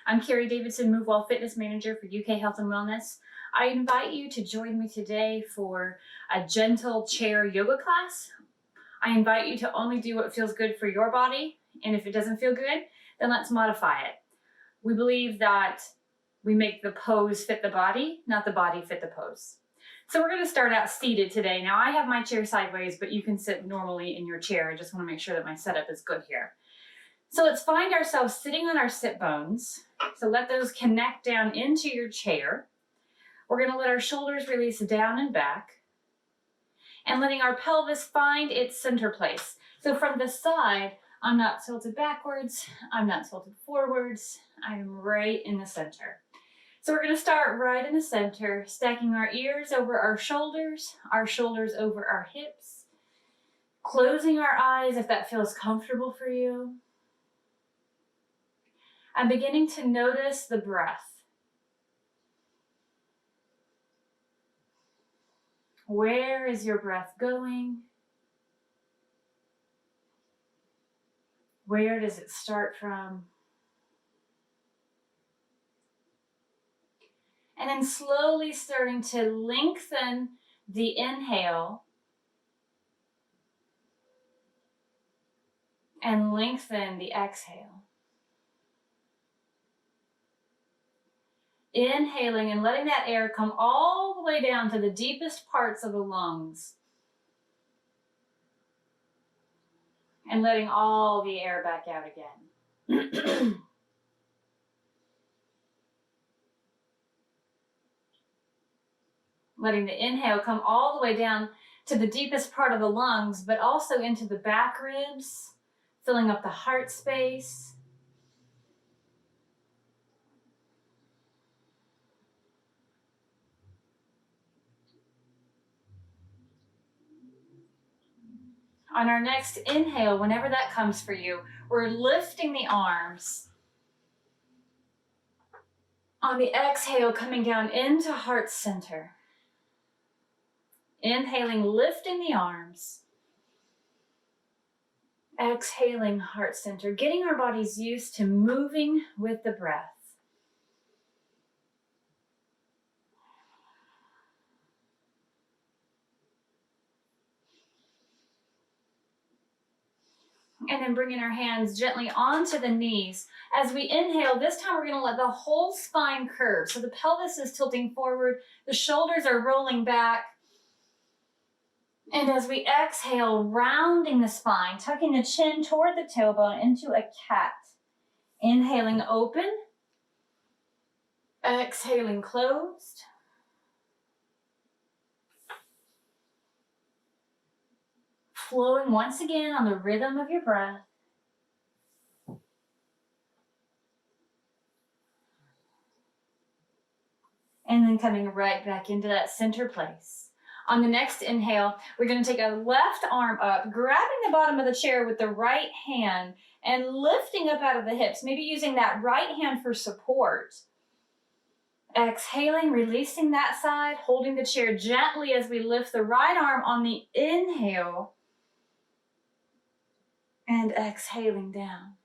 I'm Carrie Davidson, MoveWell Fitness Manager for UK Health and Wellness. I invite you to join me today for a gentle chair yoga class. I invite you to only do what feels good for your body, and if it doesn't feel good, then let's modify it. We believe that we make the pose fit the body, not the body fit the pose. So we're going to start out seated today. Now I have my chair sideways, but you can sit normally in your chair. I just want to make sure that my setup is good here. So let's find ourselves sitting on our sit bones. So let those connect down into your chair. We're going to let our shoulders release down and back, and letting our pelvis find its center place. So from the side, I'm not tilted backwards, I'm not tilted forwards, I'm right in the center. So we're going to start right in the center, stacking our ears over our shoulders over our hips, closing our eyes if that feels comfortable for you, and beginning to notice the breath. Where is your breath going? Where does it start from? And then slowly starting to lengthen the inhale and lengthen the exhale. Inhaling and letting that air come all the way down to the deepest parts of the lungs. And letting all the air back out again. Letting the inhale come all the way down to the deepest part of the lungs, but also into the back ribs, filling up the heart space. On our next inhale, whenever that comes for you, we're lifting the arms. On the exhale, coming down into heart center. Inhaling, lifting the arms. Exhaling, heart center, getting our bodies used to moving with the breath. And then bringing our hands gently onto the knees. As we inhale, this time we're going to let the whole spine curve. So the pelvis is tilting forward, the shoulders are rolling back. And as we exhale, rounding the spine, tucking the chin toward the tailbone into a cat. Inhaling, open. Exhaling, closed. Flowing once again on the rhythm of your breath. And then coming right back into that center place. On the next inhale, we're going to take a left arm up, grabbing the bottom of the chair with the right hand and lifting up out of the hips, maybe using that right hand for support. Exhaling, releasing that side, holding the chair gently as we lift the right arm on the inhale. And exhaling down.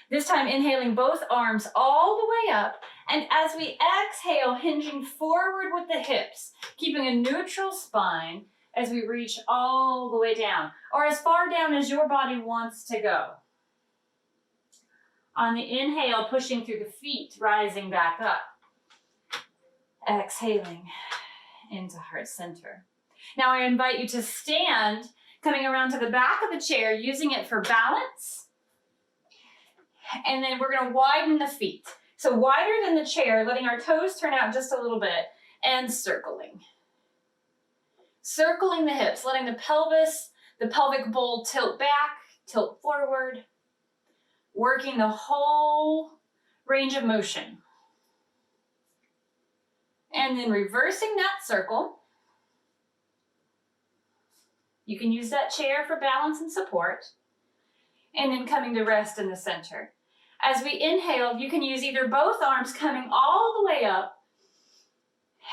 This time inhaling both arms all the way up, and as we exhale, hinging forward with the hips, keeping a neutral spine as we reach all the way down, or as far down as your body wants to go. On the inhale, pushing through the feet, rising back up. Exhaling into heart center. Now I invite you to stand, coming around to the back of the chair, using it for balance. And then we're going to widen the feet. So wider than the chair, letting our toes turn out just a little bit, and circling. Circling the hips, letting the pelvis, the pelvic bowl tilt back, tilt forward, working the whole range of motion. And then reversing that circle. You can use that chair for balance and support. And then coming to rest in the center. As we inhale, you can use either both arms coming all the way up,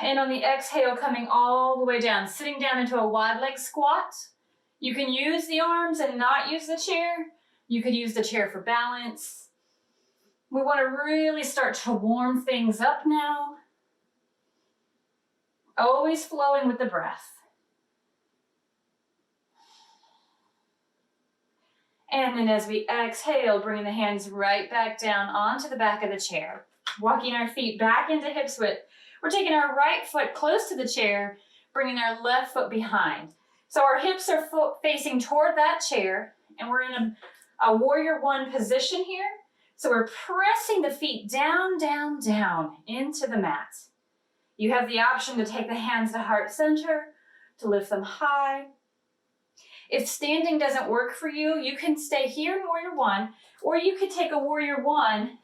and on the exhale, coming all the way down, sitting down into a wide leg squat. You can use the arms and not use the chair. You could use the chair for balance. We want to really start to warm things up now. Always flowing with the breath. And then as we exhale, bringing the hands right back down onto the back of the chair. Walking our feet back into hips width. We're taking our right foot close to the chair, bringing our left foot behind. So our hips are facing toward that chair, and we're in a warrior one position here. So we're pressing the feet down, down, down into the mat. You have the option to take the hands to heart center, to lift them high. If standing doesn't work for you, you can stay here in warrior one, or you could take a warrior one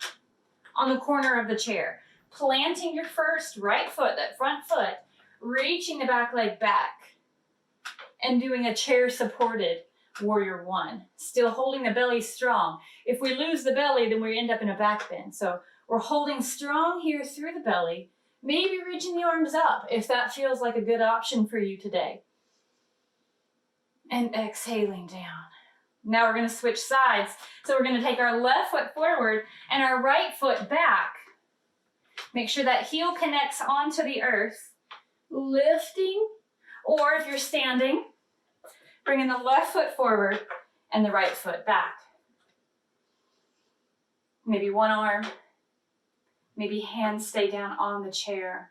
on the corner of the chair, planting your first right foot, that front foot, reaching the back leg back, and doing a chair supported warrior one, still holding the belly strong. If we lose the belly, then we end up in a back bend. So we're holding strong here through the belly, maybe reaching the arms up if that feels like a good option for you today. And exhaling down. Now we're going to switch sides. So we're going to take our left foot forward and our right foot back. Make sure that heel connects onto the earth. Lifting, or if you're standing, bringing the left foot forward and the right foot back. Maybe one arm, maybe hands stay down on the chair.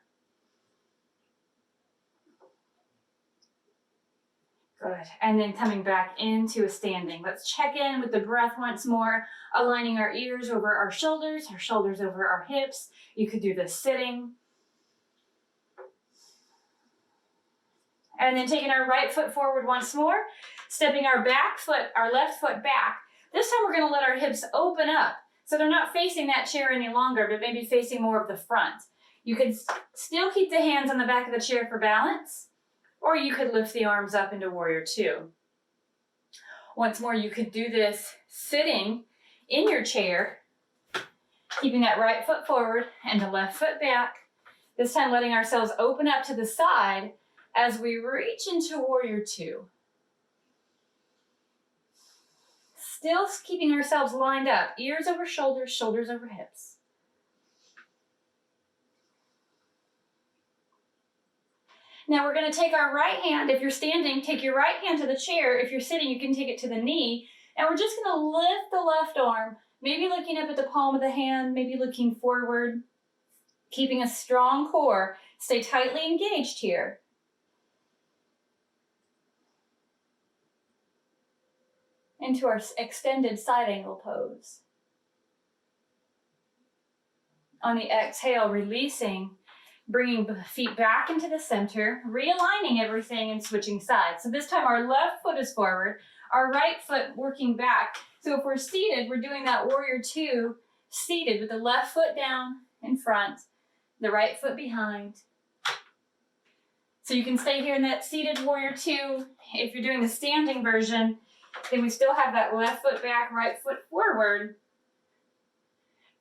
Good. And then coming back into a standing. Let's check in with the breath once more, aligning our ears over our shoulders over our hips. You could do this sitting. And then taking our right foot forward once more, stepping our left foot back. This time we're going to let our hips open up. So they're not facing that chair any longer, but maybe facing more of the front. You could still keep the hands on the back of the chair for balance, or you could lift the arms up into warrior two. Once more, you could do this sitting in your chair, keeping that right foot forward and the left foot back. This time letting ourselves open up to the side as we reach into warrior two. Still keeping ourselves lined up, ears over shoulders, shoulders over hips. Now we're going to take our right hand. If you're standing, take your right hand to the chair. If you're sitting, you can take it to the knee. And we're just going to lift the left arm, maybe looking up at the palm of the hand, maybe looking forward, keeping a strong core. Stay tightly engaged here. Into our extended side angle pose. On the exhale, releasing, bringing the feet back into the center, realigning everything and switching sides. So this time our left foot is forward, our right foot working back. So if we're seated, we're doing that warrior two, seated with the left foot down in front, the right foot behind. So you can stay here in that seated warrior two. If you're doing the standing version, then we still have that left foot back, right foot forward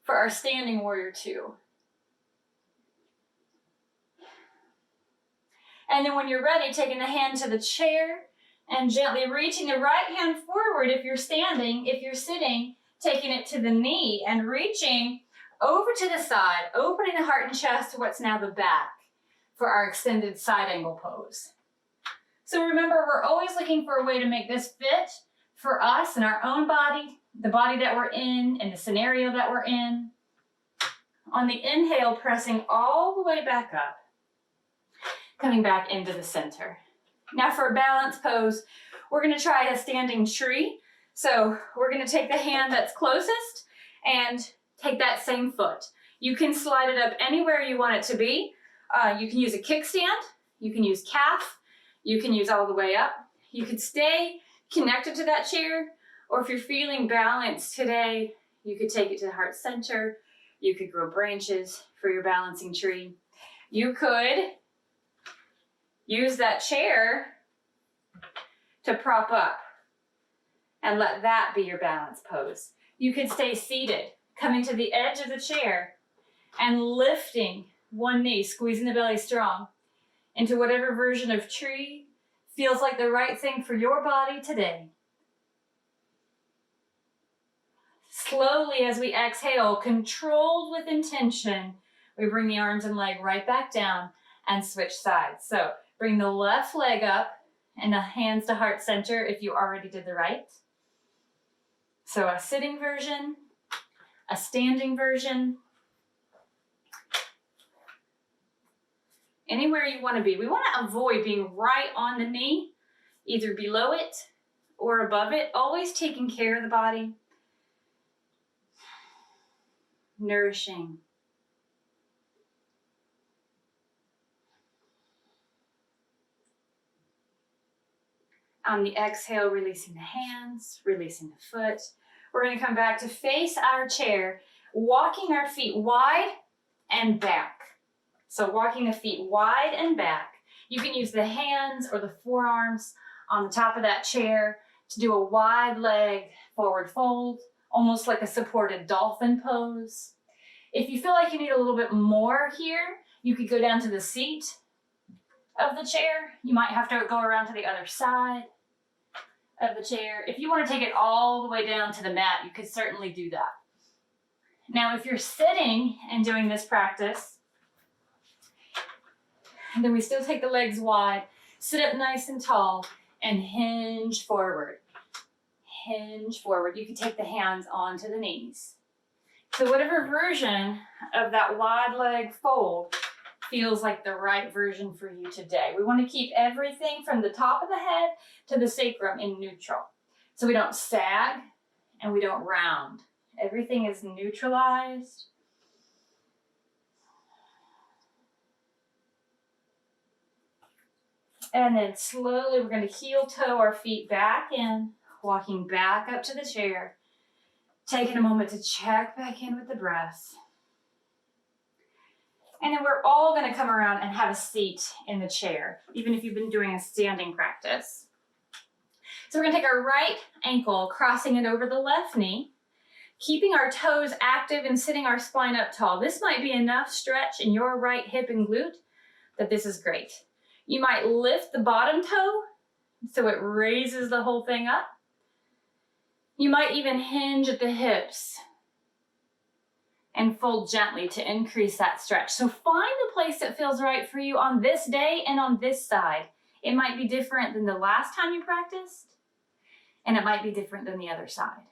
for our standing warrior two. And then when you're ready, taking the hand to the chair and gently reaching the right hand forward if you're standing. If you're sitting, taking it to the knee and reaching over to the side, opening the heart and chest to what's now the back for our extended side angle pose. So remember, we're always looking for a way to make this fit for us and our own body, the body that we're in, and the scenario that we're in. On the inhale, pressing all the way back up, coming back into the center. Now for a balance pose, we're going to try a standing tree. So we're going to take the hand that's closest and take that same foot. You can slide it up anywhere you want it to be. You can use a kickstand, you can use calf, you can use all the way up. You could stay connected to that chair, or if you're feeling balanced today, you could take it to the heart center. You could grow branches for your balancing tree. You could use that chair to prop up and let that be your balance pose. You could stay seated, coming to the edge of the chair and lifting one knee, squeezing the belly strong into whatever version of tree feels like the right thing for your body today. Slowly as we exhale, controlled with intention, we bring the arms and leg right back down and switch sides. So bring the left leg up and the hands to heart center if you already did the right. So a sitting version, a standing version, anywhere you want to be. We want to avoid being right on the knee, either below it or above it, always taking care of the body, nourishing. On the exhale, releasing the hands, releasing the foot. We're going to come back to face our chair, walking our feet wide and back. So walking the feet wide and back. You can use the hands or the forearms on the top of that chair to do a wide leg forward fold, almost like a supported dolphin pose. If you feel like you need a little bit more here, you could go down to the seat of the chair. You might have to go around to the other side of the chair. If you want to take it all the way down to the mat, you could certainly do that. Now, if you're sitting and doing this practice, and then we still take the legs wide, sit up nice and tall, and hinge forward. Hinge forward. You can take the hands onto the knees. So whatever version of that wide leg fold feels like the right version for you today. We want to keep everything from the top of the head to the sacrum in neutral. So we don't sag and we don't round. Everything is neutralized. And then slowly we're going to heel toe our feet back in, walking back up to the chair, taking a moment to check back in with the breath. And then we're all going to come around and have a seat in the chair, even if you've been doing a standing practice. So we're going to take our right ankle, crossing it over the left knee, keeping our toes active and sitting our spine up tall. This might be enough stretch in your right hip and glute that this is great. You might lift the bottom toe so it raises the whole thing up. You might even hinge at the hips and fold gently to increase that stretch. So find the place that feels right for you on this day and on this side. It might be different than the last time you practiced, and it might be different than the other side.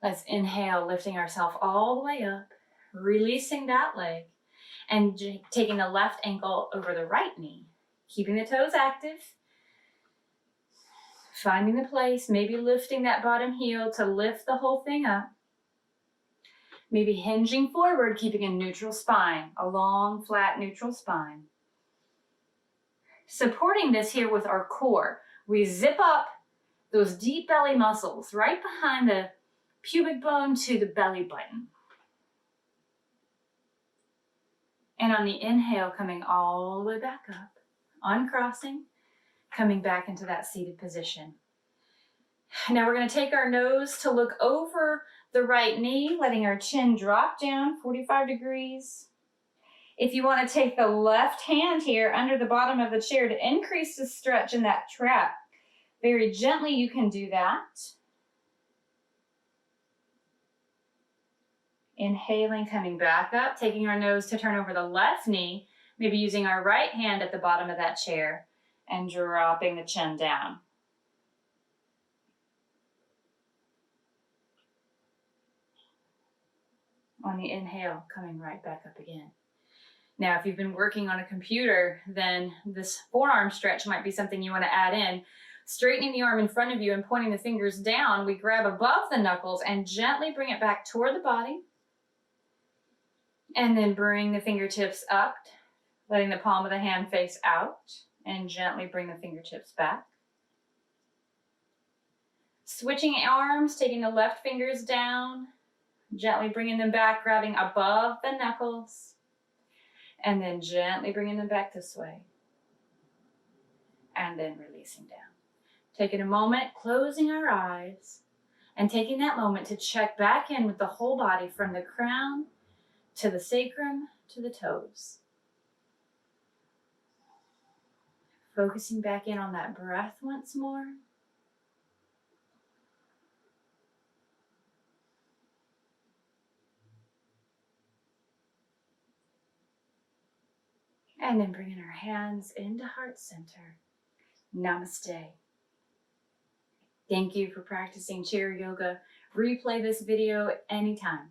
Let's inhale, lifting ourselves all the way up, releasing that leg, and taking the left ankle over the right knee, keeping the toes active, finding the place, maybe lifting that bottom heel to lift the whole thing up. Maybe hinging forward, keeping a neutral spine, a long, flat, neutral spine. Supporting this here with our core, we zip up those deep belly muscles right behind the pubic bone to the belly button. And on the inhale, coming all the way back up, uncrossing, coming back into that seated position. Now we're going to take our nose to look over the right knee, letting our chin drop down 45 degrees. If you want to take the left hand here under the bottom of the chair to increase the stretch in that trap, very gently you can do that. Inhaling, coming back up, taking our nose to turn over the left knee, maybe using our right hand at the bottom of that chair and dropping the chin down. On the inhale, coming right back up again. Now, if you've been working on a computer, then this forearm stretch might be something you want to add in. Straightening the arm in front of you and pointing the fingers down, we grab above the knuckles and gently bring it back toward the body. And then bring the fingertips up, letting the palm of the hand face out, and gently bring the fingertips back. Switching arms, taking the left fingers down, gently bringing them back, grabbing above the knuckles, and then gently bringing them back this way, and then releasing down. Taking a moment, closing our eyes, and taking that moment to check back in with the whole body from the crown to the sacrum to the toes. Focusing back in on that breath once more. And then bringing our hands into heart center. Namaste. Thank you for practicing chair yoga. Replay this video anytime.